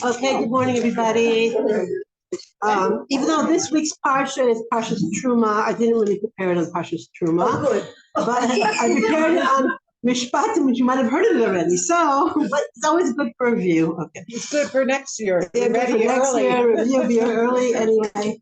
Okay, good morning, everybody. Even though this week's parsha is Parshas Terumah, I didn't really prepare it on Parshas Terumah, but I prepared it on Mishpatim, which you might have heard of it already. So, but it's always good for review. Okay, it's good for next year. Yeah, ready for next early. Year, review early anyway.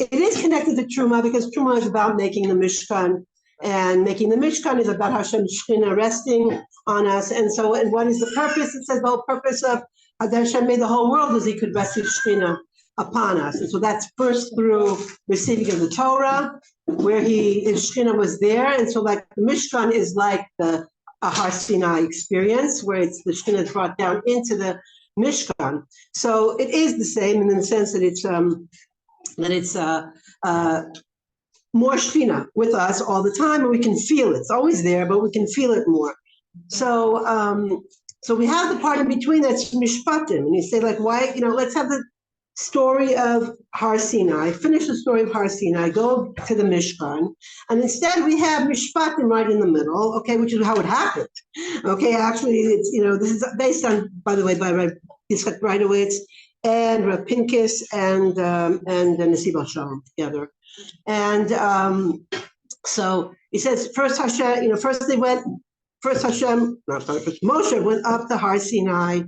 It is connected to Terumah because Terumah is about making the Mishkan. And making the Mishkan is about Hashem Shekhinah resting on us. And so, and what is the purpose? It says the whole purpose of Hashem made the whole world is He could rest His Shekhinah upon us. And so that's first through receiving of the Torah, where His Shekhinah was there. And so like the Mishkan is like a Har Sinai experience, where it's the Shekhinah is brought down into the Mishkan. So it is the same in the sense that it's more Shekhinah with us all the time, and we can feel it. It's always there, but we can feel it more. So, so we have the part in between that's Mishpatim, and you say like, why? Let's have the story of Har Sinai. Finish the story of Har Sinai. Go to the Mishkan, and instead we have Mishpatim right in the middle. Okay, which is how it happened. Okay, actually, it's this is based on, by the way, by Rav Yitzchak Breitowitz and Rav Pincus and Nasiv Shalom together. And so he says, first Moshe went up to Har Sinai.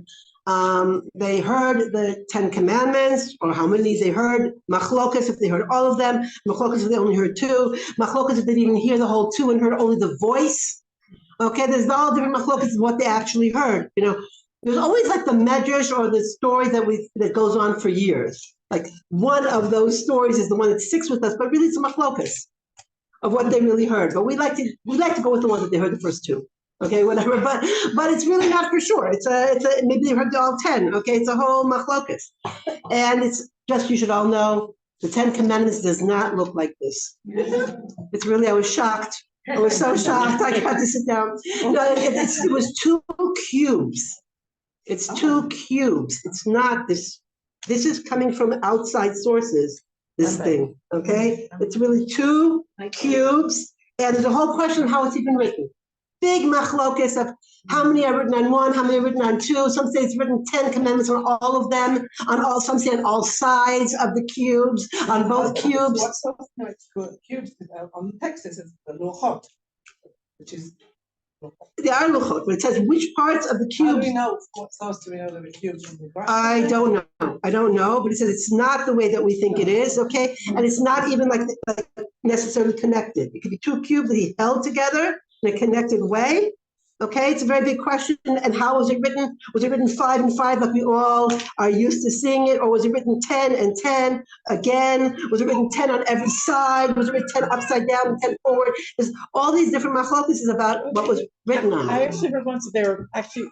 They heard the 10 Commandments, or how many they heard, Machlokas if they heard all of them, Machlokas if they only heard 2, Machlokas if they didn't hear the whole 2 and heard only the voice. Okay, there's all different Machlokas of what they actually heard. There's always like the Medrash or the story that goes on for years. Like one of those stories is the one that sticks with us, but really it's a machlokas of what they really heard. But we like to go with the one that they heard the first 2. Okay, whatever. But it's really not for sure. It's a maybe they heard all 10. Okay, it's a whole machlokas, and it's just, you should all know, the 10 Commandments does not look like this. It's really, I was shocked. I was so shocked. I got to sit down. No, it was 2 cubes. It's 2 cubes. It's not this. This is coming from outside sources, this thing, okay? It's really 2 cubes, and there's a whole question of how it's even written. Big machlokas of how many are written on 1, how many are written on 2. Some say it's written 10 commandments on all of them, some say on all sides of the cubes, on both cubes. What's so nice for cubes on the text is the luchot, which is... There are luchot, but it says which parts of the cubes. How do we know what source do we know that the cubes from the ground? I don't know, but it says it's not the way that we think it is, okay? And it's not even like necessarily connected. It could be 2 cubes that he held together in a connected way. Okay, it's a very big question. And how was it written? Was it written 5 and 5 like we all are used to seeing it? Or was it written 10 and 10 again? Was it written 10 on every side? Was it written 10 upside down and 10 forward? There's all these different machlokas is about what was written on it. I actually heard once that they were actually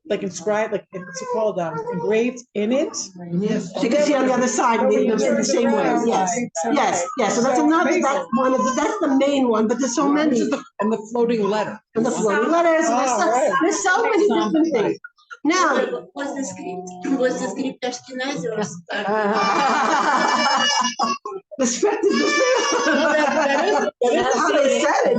like inscribed, like what's it called, engraved in it. Yes. So you can see on the other side in the same way. Yes. So that's another. That's one of the. That's the main one. But there's so many. And the floating letter. And the floating letters. There's so many different things. Now, was the script Ashkenazi or the script is the same. That's how they said it.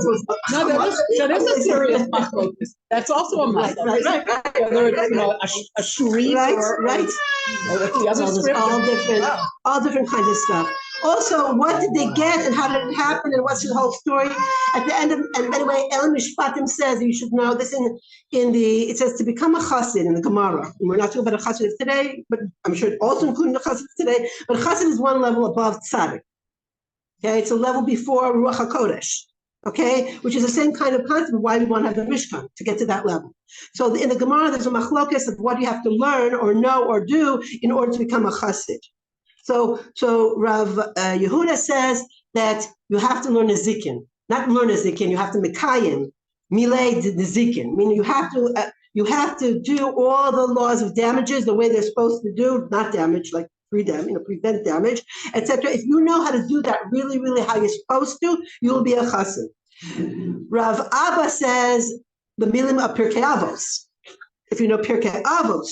No, that is a serious machlokas. That's also a machlokas. Right. Whether it's a shurit right. Or the other script. All different kinds of stuff. Also, what did they get and how did it happen and what's the whole story? At the end of, and by the way, El Mishpatim says, you should know this it says to become a chassid in the Gemara. And we're not talking about a chassid of today, but I'm sure it also including the chassid today. But chassid is one level above tzaddik. Okay, it's a level before Ruach HaKodesh. Okay, which is the same kind of concept of why we want to have the Mishkan, to get to that level. So in the Gemara, there's a machlokas of what you have to learn or know or do in order to become a chassid. So Rav Yehuda says that you have to learn a zikin, not learn a zikin. You have to mekayim, milei the zikin. Meaning you have to do all the laws of damages the way they're supposed to do, not damage like prevent damage, etc. If you know how to do that really, really how you're supposed to, you'll be a chassid. Rav Abba says the milim of Pirkei Avos. If you know Pirkei Avos,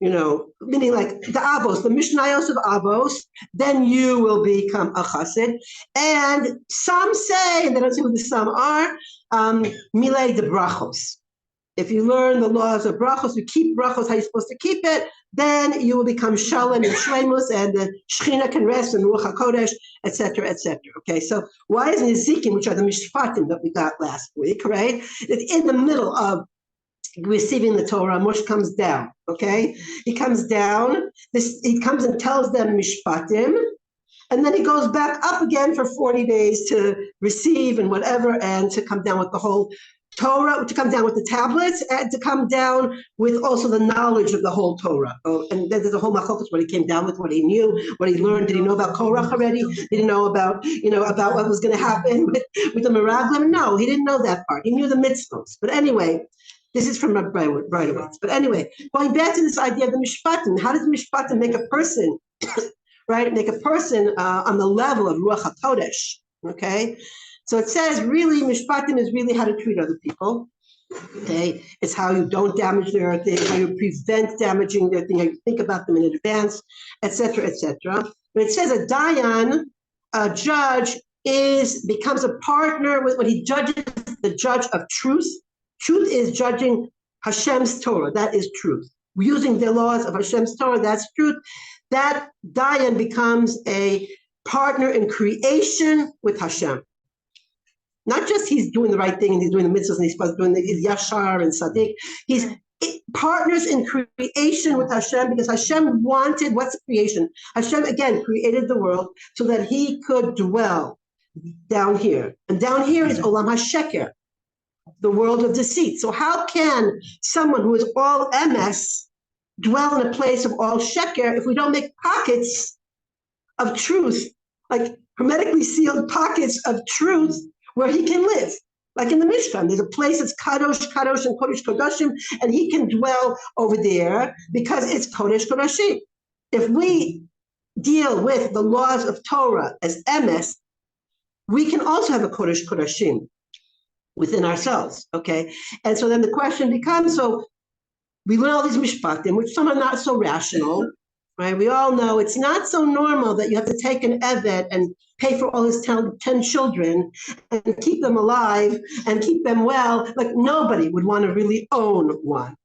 meaning like the Avos, the Mishnayos of Avos, then you will become a chassid. And some say, and they don't say who the some are, milei de brachos. if you learn the laws of brachos, you keep brachos how you're supposed to keep it, then you will become shalom and shleimus, and the Shechina can rest in Ruach HaKodesh, etc., etc. Okay, so why is Nezikim, which are the Mishpatim that we got last week, right? It's in the middle of receiving the Torah. Moshe comes down, okay? He comes down, he comes and tells them Mishpatim, and then he goes back up again for 40 days to receive and whatever, and to come down with the whole Torah, to come down with the tablets, and to come down with also the knowledge of the whole Torah. Oh, and then there's a whole makom, what he came down with, what he knew, what he learned. Did he know about Korach already? Did he know about, about what was going to happen with the Meraglim? No, he didn't know that part. He knew the mitzvos. But anyway, this is from Breitowitz. But anyway, going back to this idea of the Mishpatim, how does Mishpatim make a person, right? Make a person on the level of Ruach HaKodesh, okay? So it says really, Mishpatim is really how to treat other people. Okay, it's how you don't damage their thing, how you prevent damaging their thing, how you think about them in advance, etc., etc. But it says a dayan, a judge, becomes a partner with when he judges, the judge of truth. Truth is judging Hashem's Torah. That is truth. Using the laws of Hashem's Torah, that's truth. That dayan becomes a partner in creation with Hashem. Not just he's doing the right thing and he's doing the mitzvahs and he's doing the yashar and sadiq. He's partners in creation with Hashem, because Hashem wanted, what's creation? Hashem, again, created the world so that he could dwell down here. And down here is Olam HaSheker, the world of deceit. So how can someone who is all emes dwell in a place of all sheker if we don't make pockets of truth, like hermetically sealed pockets of truth, where he can live, like in the Mishkan. There's a place that's kadosh, kadosh, and kodesh kodashim, and he can dwell over there because it's kodesh kodashim. If we deal with the laws of Torah as emes, we can also have a kodesh kodashim within ourselves, okay? And so then the question becomes, so we learn all these mishpatim, which some are not so rational, right? We all know it's not so normal that you have to take an evet and pay for all his 10 children and keep them alive and keep them well. Like nobody would want to really own one,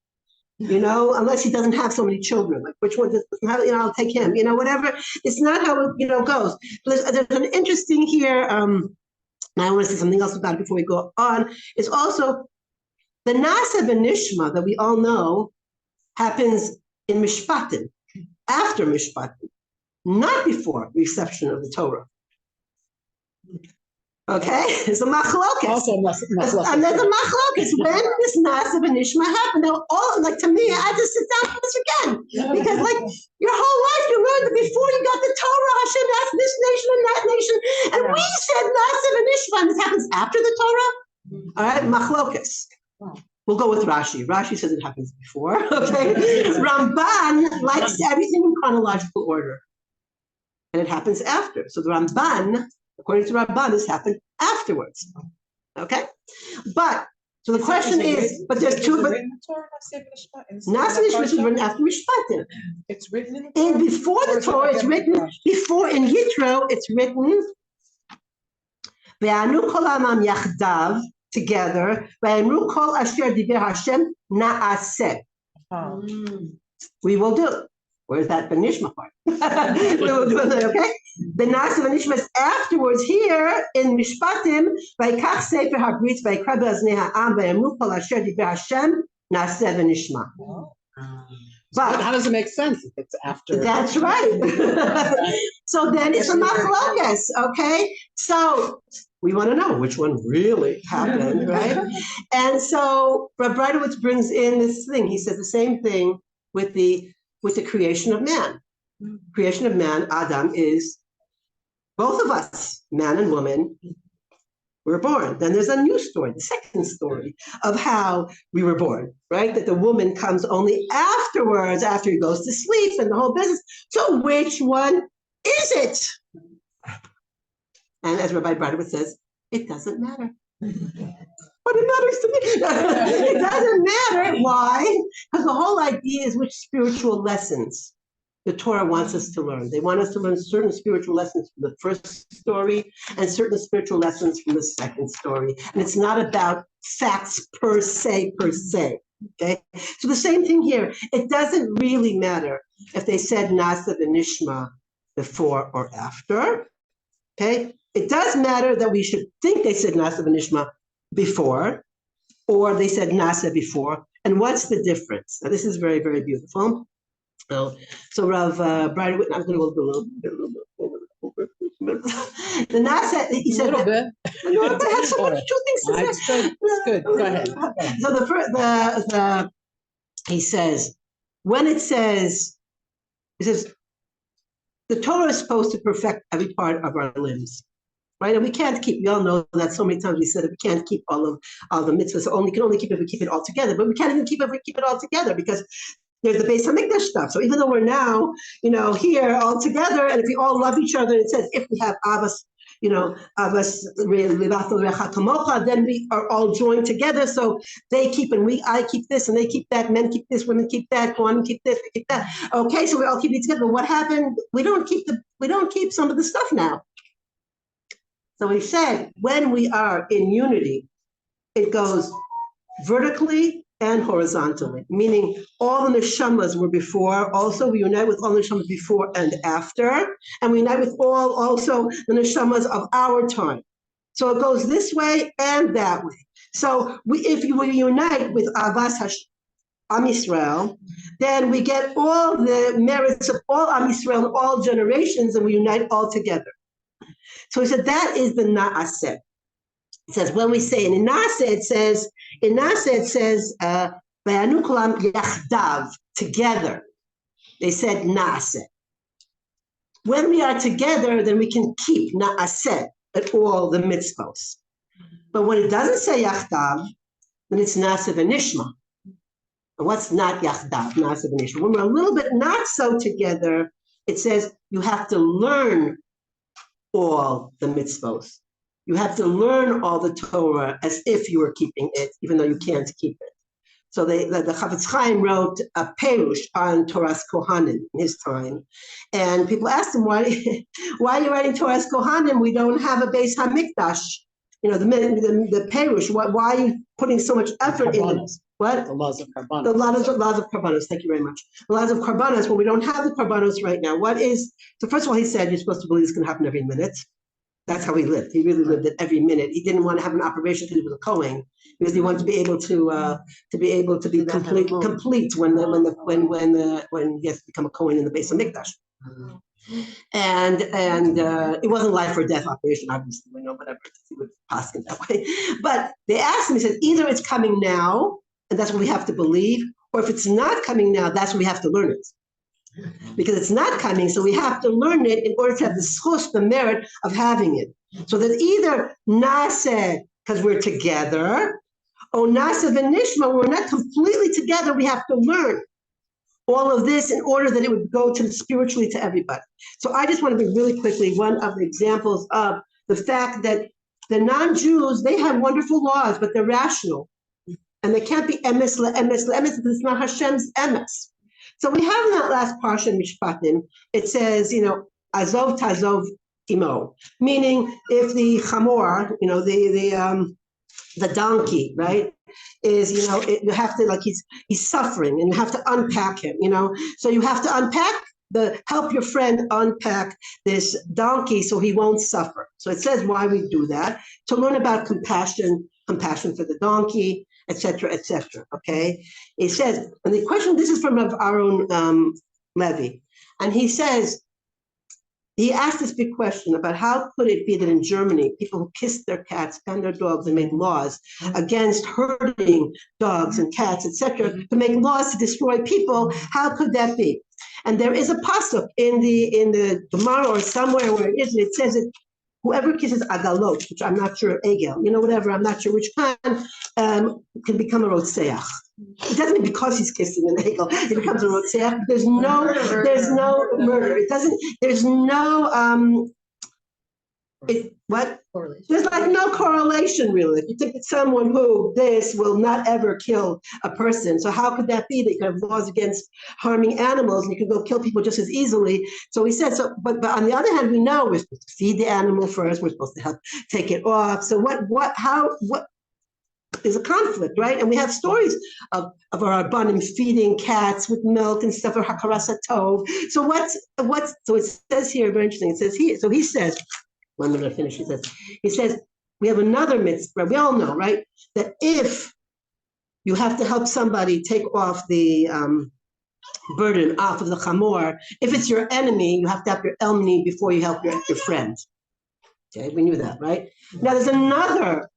unless he doesn't have so many children. Like which one doesn't have, I'll take him, whatever. It's not how it, goes. There's an interesting here, and I want to say something else about it before we go on, is also the Nasa B'Nishma that we all know happens in Mishpatim, after Mishpatim, not before reception of the Torah. Okay, it's a machlokes. Also, and there's a machlokes when this Nasa B'Nishma happened. Now, to me, I had to sit down for this again, because your whole life you learned that before you got the Torah, Hashem asked this nation and that nation, and we said Nasa B'Nishma, and this happens after the Torah. All right, machlokes. We'll go with Rashi. Rashi says it happens before. Okay, Ramban likes everything in chronological order, and it happens after. So the Ramban, according to Ramban, this happened afterwards. Okay, but so the question is, but there's two. But Nasa B'Nishma is written after Mishpatim. It's written in the Torah. And before the Torah, it's written before in Yitro. It's written Ve'anu kol ha'amam yachdav, together. Ve'amru kol asher diber Hashem na'aseh. We will do. Where's that B'Nishma part? We will do it, okay? The Nasa B'Nishma is afterwards here in Mishpatim. Vayikach sefer habrit vayikra be'aznei ha'am ve'amru kol asher diber Hashem na'aseh B'Nishma. But how does it make sense if it's after? That's right. So then it's a machlokes, okay? So we want to know which one really happened, right? And so Rav Breitowitz brings in this thing. He says the same thing with the creation of man. Creation of man, Adam, is both of us, man and woman, were born. Then there's a new story, the second story of how we were born, right? That the woman comes only afterwards, after he goes to sleep and the whole business. So which one is it? And as Rabbi Breitowitz says, it doesn't matter. But it matters to me. It doesn't matter. Why? Because the whole idea is which spiritual lessons the Torah wants us to learn. They want us to learn certain spiritual lessons from the first story and certain spiritual lessons from the second story. And it's not about facts per se, okay? So the same thing here. It doesn't really matter if they said Nasa v'nishma before or after, okay? It does matter that we should think they said Nasa v'nishma before, or they said Nasa before. And what's the difference? Now, this is very, very beautiful. So Rav Brian, I'm going to go a little bit over. The Nasa, he said, a little bit. No, I have so many two things to say. It's good. Go ahead. So he says, when it says, the Torah is supposed to perfect every part of our limbs, right? And we can't keep. We all know that so many times we said that we can't keep all the mitzvahs. Can only keep if we keep it all together. But we can't even keep if we keep it all together because there's the Beis HaMikdash stuff. So even though we're now, here all together, and if we all love each other, it says if we have avas, avas kamocha, then we are all joined together. So they keep and I keep this and they keep that. Men keep this, women keep that, Kohanim keep this, we keep that. Okay, so we all keep it together. But what happened? We don't keep some of the stuff now. So he said when we are in unity, it goes vertically and horizontally, meaning all the neshamas were before. Also, we unite with all the neshamas before and after, and we unite with also the neshamas of our time. So it goes this way and that way. So if we unite with Avas Am Yisrael, then we get all the merits of all Am Yisrael, all generations, and we unite all together. So he said that is the Na'aseh. It says when we say in Nasa, it says Vayanu Kulam Yachdav, together. They said Nasa. When we are together, then we can keep Na'aseh at all the mitzvos. But when it doesn't say Yachdav, then it's Nasa v'nishma. And what's not Yachdav, Nasa v'nishma? When we're a little bit not so together, it says you have to learn all the mitzvos. You have to learn all the Torah as if you were keeping it, even though you can't keep it. So the Chavetz Chaim wrote a perush on Torah's Kohanim in his time, and people asked him, why are you writing Torah's Kohanim? We don't have a Beis HaMikdash. The perush. Why are you putting so much effort in it? What? The laws of Karbanos. The laws of Karbanos. Thank you very much. The laws of Karbanos. Well, we don't have the Karbanos right now. So first of all, he said you're supposed to believe this can happen every minute. That's how he lived. He really lived it every minute. He didn't want to have an operation because he was a Kohen, because he wanted to be able to be complete when he has to become a Kohen in the Beis HaMikdash. And it wasn't life or death operation, obviously. We know whatever he would pass it that way. But they asked him. He said either it's coming now, and that's what we have to believe, or if it's not coming now, that's what we have to learn it. Because it's not coming, so we have to learn it in order to have the schus, the merit of having it. So that either Nasa, because we're together, or Nasa v'nishma, we're not completely together, we have to learn all of this in order that it would go to spiritually to everybody. So I just want to bring really quickly one of the examples of the fact that the non-Jews, they have wonderful laws, but they're rational. And they can't be emes le'emes le'emes, because it's not Hashem's emes. So we have in that last parsha Mishpatim, it says, azov tazov imo, meaning if the chamor, the donkey, right, is, you have to, he's suffering and you have to unpack him, so you have to help your friend unpack this donkey so he won't suffer. So it says why we do that, to learn about compassion for the donkey, etc., okay? He says, and the question, this is from our own Levi, and he says, he asked this big question about how could it be that in Germany, people who kissed their cats and their dogs and made laws against hurting dogs and cats, etc., to make laws to destroy people, how could that be? And there is a pasuk in the Gemara or somewhere where it is, and it says that whoever kisses agalot, which I'm not sure, egel, whatever, I'm not sure which kind, can become a rotzeach. It doesn't mean because he's kissing an egel, he becomes a rotzeach. There's no murder. It doesn't, there's no, What? Correlation. There's like no correlation really. If you take someone who this will not ever kill a person, so how could that be? That you have laws against harming animals and you can go kill people just as easily. So he said, so, but on the other hand, we know we're supposed to feed the animal first, we're supposed to help take it off. So what there's a conflict, right? And we have stories of our Rabbanim feeding cats with milk and stuff, or hakarasa tov. So so it says here, very interesting, it says here, so he says, when I'm gonna finish, he says, we have another mitzvah, we all know, right? That if you have to help somebody take off the burden off of the chamor, if it's your enemy, you have to have your elmini before you help your friend. Okay, we knew that, right? Now there's another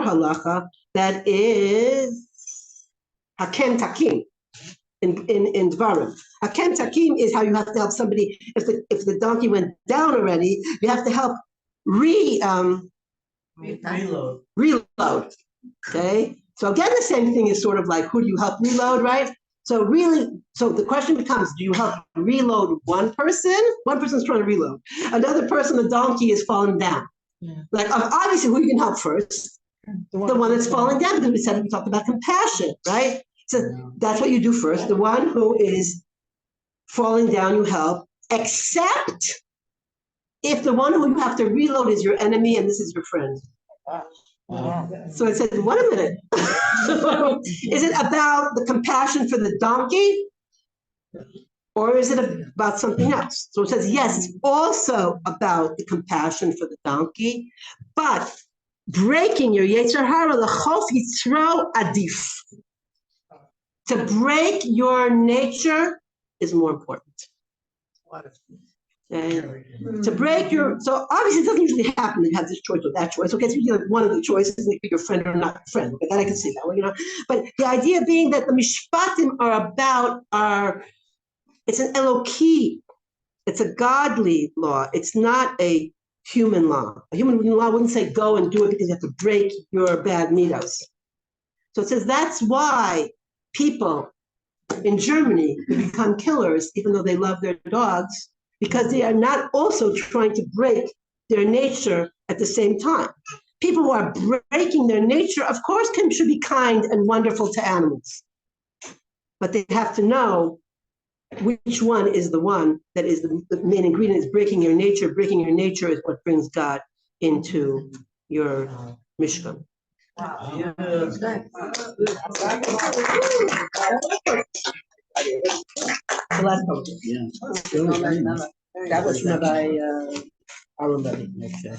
halacha that is hakem takim in Dvarim. Hakem takim is how you have to help somebody if the donkey went down already. You have to help reload. Okay, so again, the same thing is sort of like who do you help reload, right? So the question becomes: do you help reload one person? One person's trying to reload. Another person, the donkey, is falling down. Yeah. Like obviously, who you can help first? The one that's falling down, because we talked about compassion, right? So that's what you do first. The one who is falling down, you help, except if the one who you have to reload is your enemy and this is your friend. So it says, wait a minute. Is it about the compassion for the donkey? Or is it about something else? So it says, yes, it's also about the compassion for the donkey, but breaking your Yetzer Hara, Rechov Yitzro Adif. To break your nature is more important. Okay? To break so obviously it doesn't usually happen that you have this choice or that choice. Okay, it's usually like one of the choices, it could be your friend or not friend. Okay, that I can see that way, But the idea being that the Mishpatim are about it's an Eloki, it's a godly law. It's not a human law. A human law wouldn't say go and do it because you have to break your bad midos. So it says that's why people in Germany become killers, even though they love their dogs, because they are not also trying to break their nature at the same time. People who are breaking their nature, of course, should be kind and wonderful to animals. But they have to know which one is the one that is the main ingredient is breaking your nature. Breaking your nature is what brings God into your Mishkan. Wow. The last one. Yeah. That was Rabbi Okay.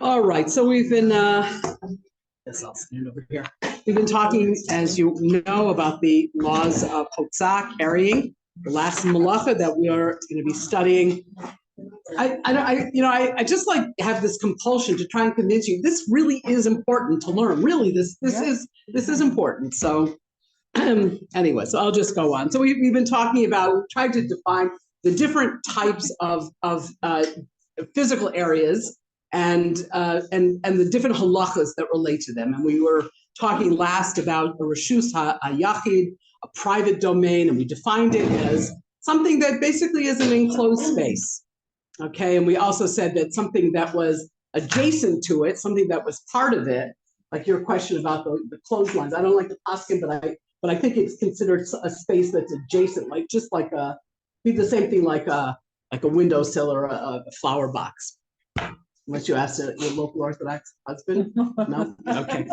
All right, so we've been, yes, I'll stand over here. We've been talking, as you know, about the laws of Hotzah, carrying, the last malacha that we are going to be studying. I just like have this compulsion to try and convince you this really is important to learn. Really, this is important. So anyway, so I'll just go on. So we've been talking about, tried to define the different types of physical areas and the different halachas that relate to them. And we were talking last about a reshus hayachid, a private domain, and we defined it as something that basically is an enclosed space. Okay, and we also said that something that was adjacent to it, something that was part of it, like your question about the clotheslines. I don't like the paskin, but I think it's considered a space that's adjacent, like just like be the same thing like a windowsill or a flower box. Unless you ask your local Orthodox husband, no, okay.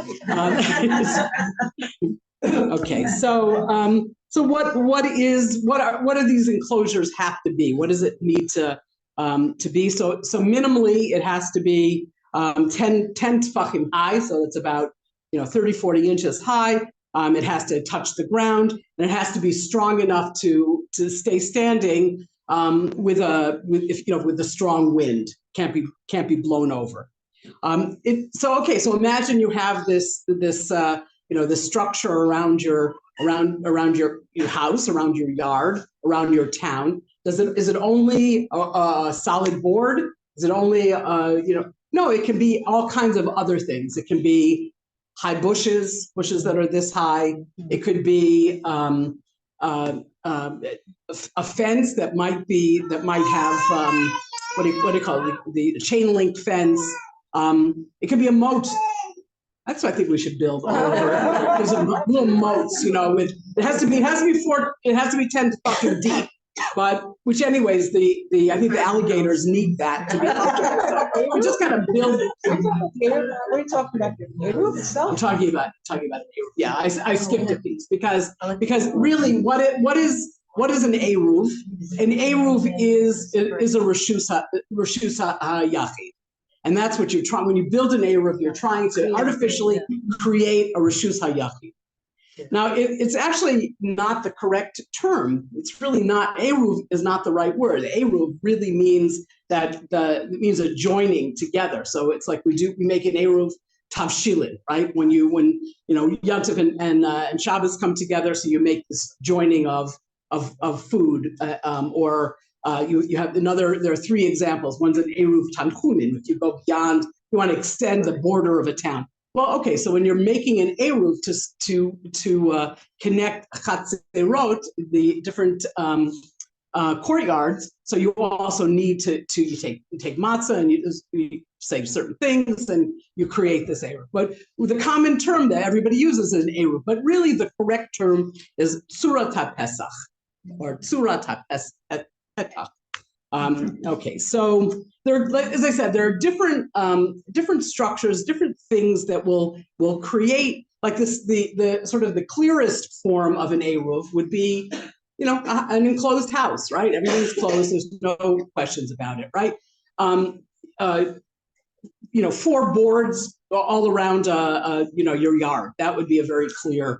Okay, so what are these enclosures have to be? What does it need to be? So minimally it has to be 10 tefachim high, so it's about 30-40 inches high. It has to touch the ground, and it has to be strong enough to stay standing with a strong wind. Can't be blown over. So imagine you have this structure around your house, around your yard, around your town. Is it only a solid board? Is it only no? It can be all kinds of other things. It can be high bushes that are this high. It could be a fence that might have what do you call it? The chain link fence. It could be a moat. That's what I think we should build all over. There's a little moats, with it has to be 10 fucking deep. But which anyways, I think the alligators need that to be comfortable. So we're just gonna build it. What are you talking about? The roof itself? I'm talking about it. Yeah, I skipped a piece because really what is an eruv? An eruv is a reshusa yachid. And that's what you're trying, when you build an eruv, you're trying to artificially create a reshus hayachid. Now, it's actually not the correct term. It's really not, eruv is not the right word. Eruv really means it means a joining together. So it's like we make an eruv tavshilin, right? When Yantiv and Shabbos come together, so you make this joining of food, you have there are three examples. One's an eruv tanchunin. If you go beyond, you want to extend the border of a town. Well, okay, so when you're making an eruv to connect chatzerot, the different courtyards, so you also need to you take matzah and you say certain things and you create this eruv. But with the common term that everybody uses is an eruv, but really the correct term is tzurat haPesach or tzurat haPesach. Okay, so as I said, there are different structures, different things that will create like this. The sort of the clearest form of an eruv would be, an enclosed house, right? Everything's closed. There's no questions about it, right? 4 boards all around, your yard. That would be a very clear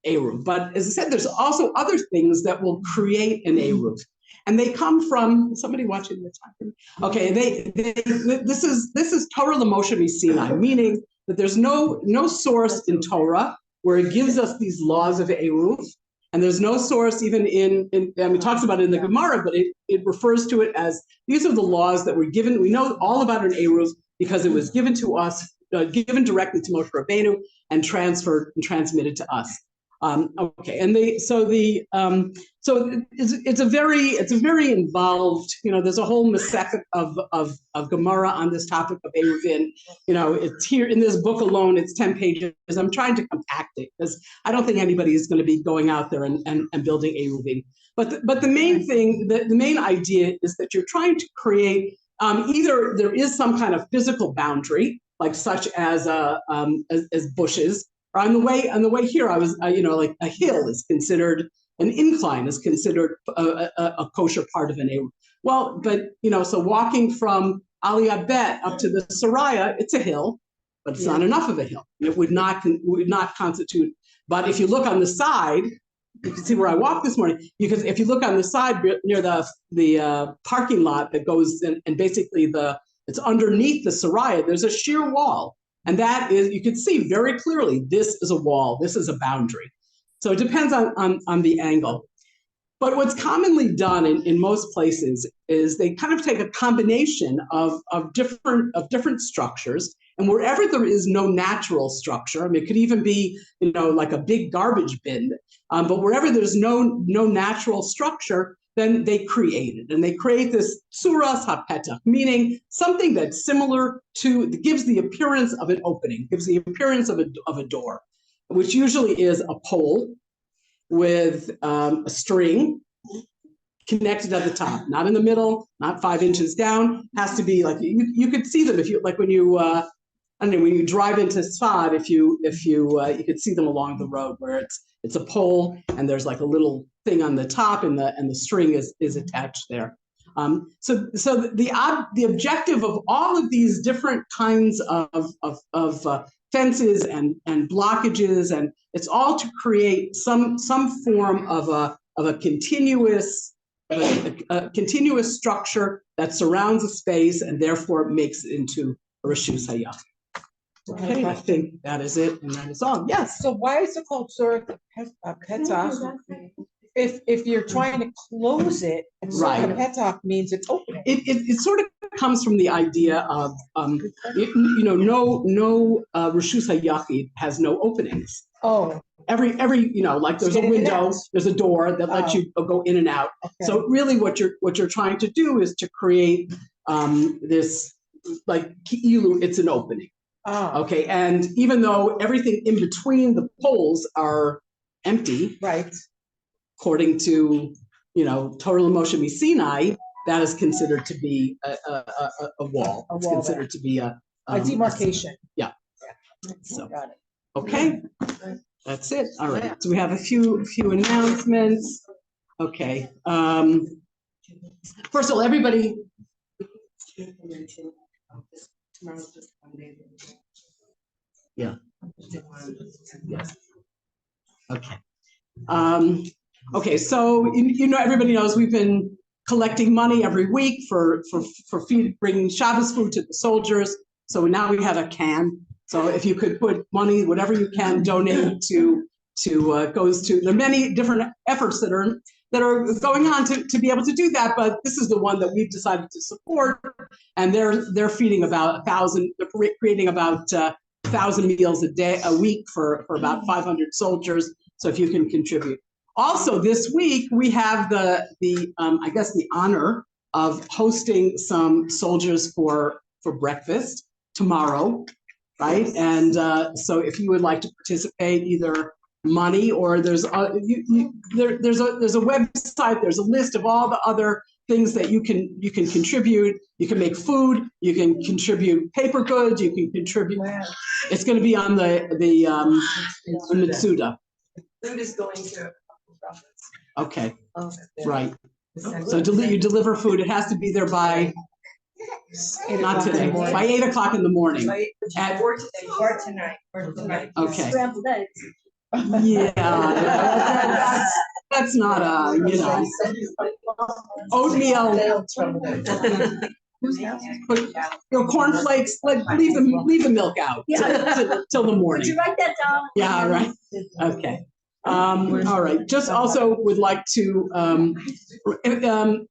eruv. But as I said, there's also other things that will create an eruv. And they come from somebody watching the time. Okay, this is Torah l'Moshe Sinai, meaning that there's no source in Torah where it gives us these laws of eruv, and there's no source even it talks about it in the Gemara, but it refers to it as these are the laws that were given. We know all about an eruv because it was given to us, given directly to Moshe Rabbeinu and transferred and transmitted to us. Okay, and it's a very involved, there's a whole masechet of Gemara on this topic of eruvin. It's here in this book alone, it's 10 pages. I'm trying to compact it because I don't think anybody is going to be going out there and building eruvin. But the main thing, the main idea is that you're trying to create either there is some kind of physical boundary, like such as bushes. On the way here, I was, like a hill is considered, an incline is considered a kosher part of an eruv. Well, but, so walking from Aliyah Bet up to the Saraya, it's a hill, but it's not enough of a hill. It would not constitute. But if you look on the side, you can see where I walked this morning, because if you look on the side near the parking lot that goes in, and basically it's underneath the Saraya, there's a sheer wall. And that is, you can see very clearly, this is a wall, this is a boundary. So it depends on the angle. But what's commonly done in most places is they kind of take a combination of different structures, and wherever there is no natural structure, I mean, it could even be, like a big garbage bin, but wherever there's no natural structure, then they create it, and they create this tzuras hapetach, meaning something that's similar to, gives the appearance of an opening, gives the appearance of a door, which usually is a pole with a string connected at the top, not in the middle, not 5 inches down. Has to be like you could see them if you like when you when you drive into Tzfat, if you could see them along the road where it's a pole and there's like a little thing on the top and the string is attached there. So the objective of all of these different kinds of fences and blockages, and it's all to create some form of a continuous structure that surrounds a space and therefore makes it into a reshus hayach. Okay, I think that is it, and that is all. Yes. So why is it called tzurat haPesach? If you're trying to close it, and Right. haPesach means it's opening. It sort of comes from the idea of no reshus hayachid has no openings. Oh, Every like there's a window, there's a door that lets you go in and out. okay. So really, what you're trying to do is to create this, like, Ki'ilu, it's an opening. Oh, Okay, and even though everything in between the poles are empty, right. according to, Torah Moshe Sinai, that is considered to be a wall. A It's wall considered to be a demarcation. So, Got it. okay, that's it. All right. So we have a few announcements. Okay. First of all, everybody. Yeah. Yes. Okay. Okay. So everybody knows we've been collecting money every week for bringing Shabbos food to the soldiers. So now we have a can. So if you could put money, whatever you can donate goes to, there are many different efforts that are going on to be able to do that, but this is the one that we've decided to support, and they're feeding about 1,000, they're creating about 1,000 meals a week for about 500 soldiers. So if you can contribute. Also this week we have the I guess the honor of hosting some soldiers for breakfast tomorrow. Right, and so if you would like to participate, either money or there's a website. There's a list of all the other things that you can contribute. You can make food. You can contribute paper goods. You can contribute. It's going to be on the Mitsuda. Food is going to. Okay, right. So you deliver food. It has to be there by. Not today, by 8 o'clock in the morning. Or tonight. Okay. Yeah, that's not oatmeal. Cornflakes, leave the milk out till the morning. Did you write that down? Yeah, right. Okay. All right. Just also would like to,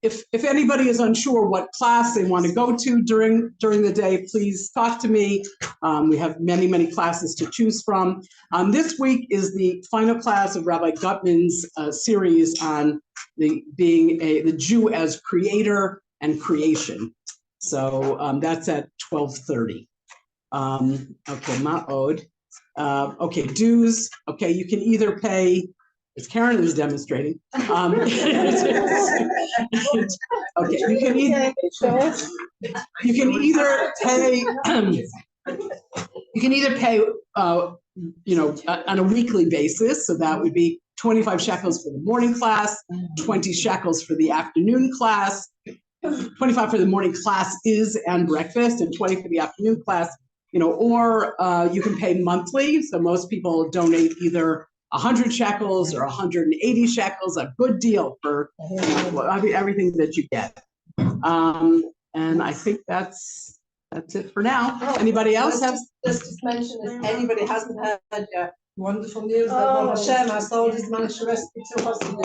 if anybody is unsure what class they want to go to during the day, please talk to me. We have many classes to choose from. This week is the final class of Rabbi Gutman's series on being the Jew as creator and creation. So that's at 12:30. Okay, Ma'od. Okay, dues. Okay, you can either pay, as Karen is demonstrating. Okay, you can either pay. You can either pay, on a weekly basis. So that would be 25 shekels for the morning class, 20 shekels for the afternoon class. 25 for the morning classes and breakfast, and 20 for the afternoon class. Or you can pay monthly. So most people donate either 100 shekels or 180 shekels, a good deal for everything that you get. And I think that's it for now. Anybody else have? Just to mention, if anybody hasn't heard wonderful news that Hashem, our soldiers managed to rescue 2 hostages.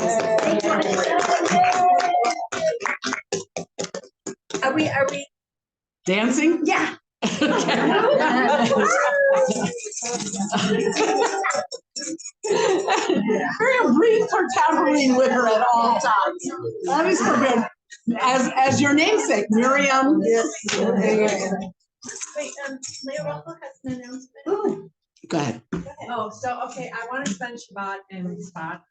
Are we? Dancing? Yeah. Bring her tambourine with her at all times. That is prepared. As your namesake, Miriam. Yes. Wait, Leah Rockwell has an announcement. Go ahead. Oh, so, okay, I want to spend Shabbat in Tzfat,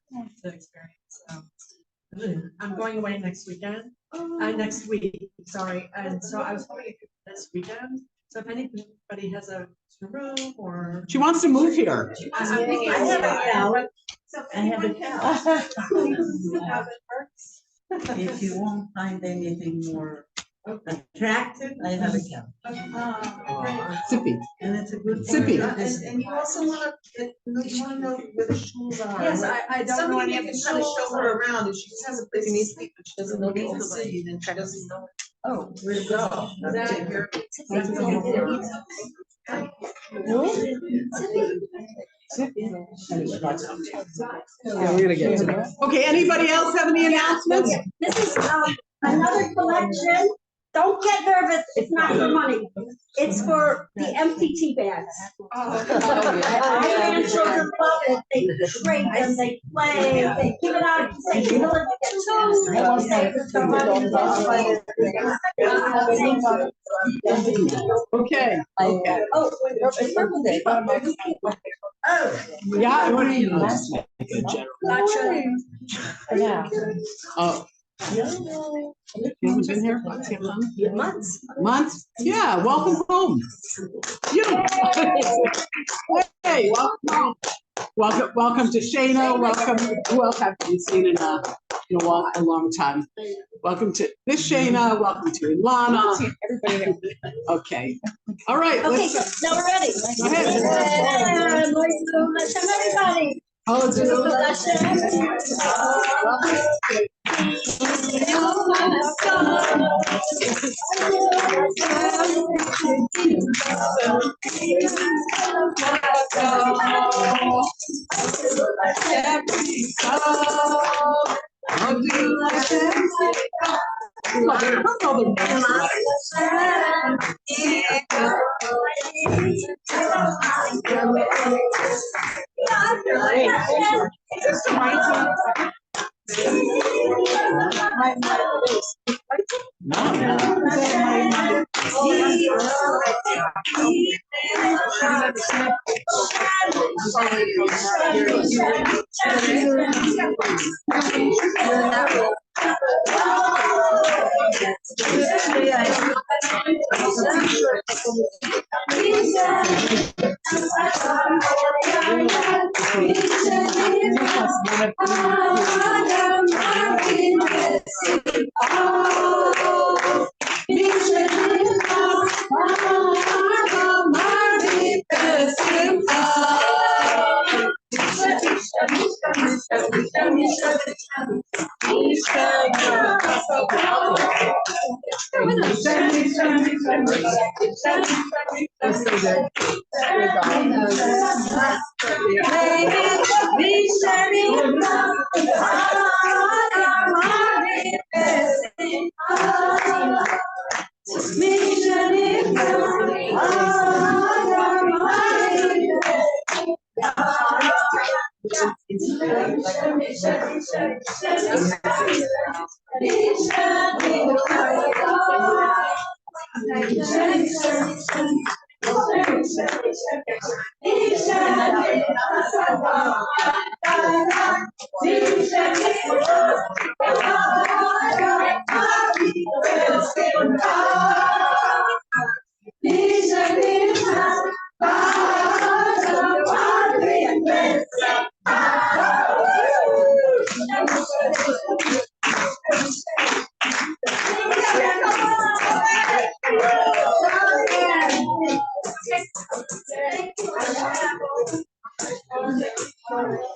the experience. I'm going away next weekend, next week, sorry. And so I was hoping this weekend. So if anybody has a room or. She wants to move here. I have a cow. So if anyone can. How it works. If you won't find anything more attractive, I have a cow. Sippy. And it's a good. Sippy. And you also want to know where the shoes are. Yes, I don't know any of the Somebody can kind of show shows. her around. If she just has a place to sleep, but she doesn't know the whole city, then she doesn't know. Oh, where to go? Yeah, we're gonna get to it. Okay, anybody else have any announcements? This is another collection Don't get nervous, it's not for money. It's for the empty tea bags. My grandchildren love it. They trade them, they play, they give it out, say, you know, they get Okay. Okay. Oh, it's Purple Day. Yeah, what do you know? Yeah. Oh. You haven't been here? Months. Months? Yeah, welcome home. You. Hey, welcome home. Welcome to Shana. Welcome. Who else have you seen in a long time? Welcome to this Shana. Welcome to Illana. Everybody here. Okay. All right. Okay, Let's now we're ready. go ahead. Everybody. Oh, it's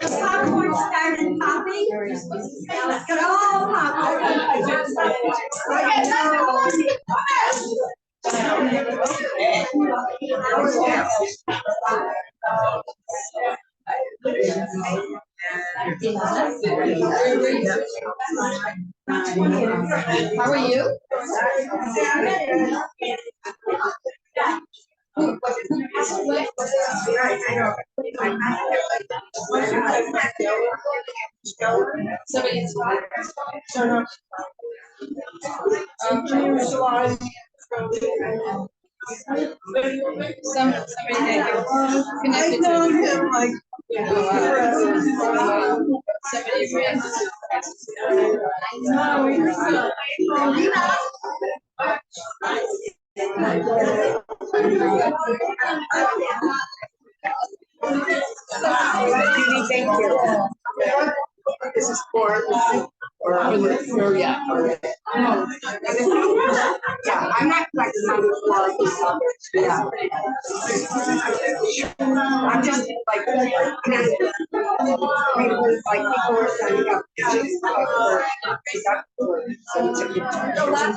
The popcorn started popping. Let's get all How are you? I know him like. Judy, thank you. This is for yeah. No. Yeah, I'm not like yeah. I'm just like people were signing up. Thank you so much.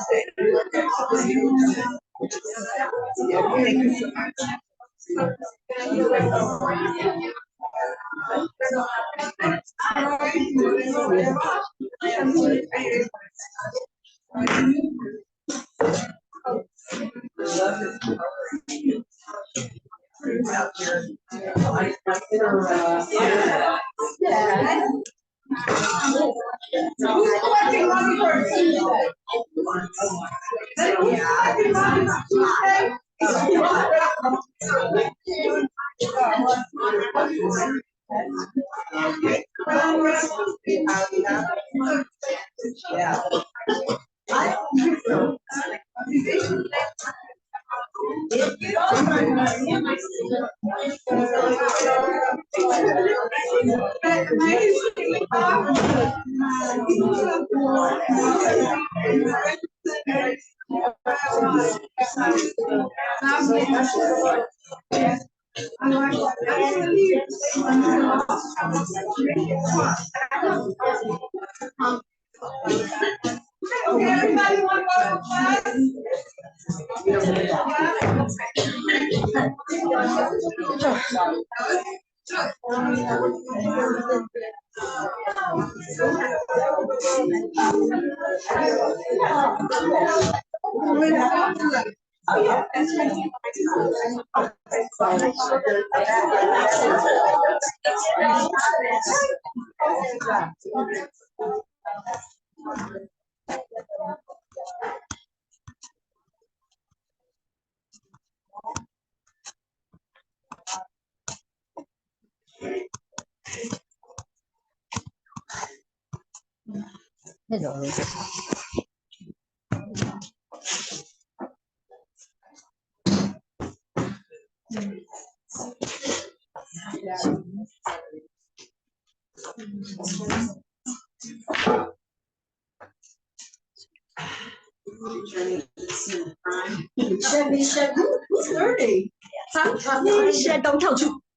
Everybody want to go to class? Hello. Who's 30? Huh? Don't tell you.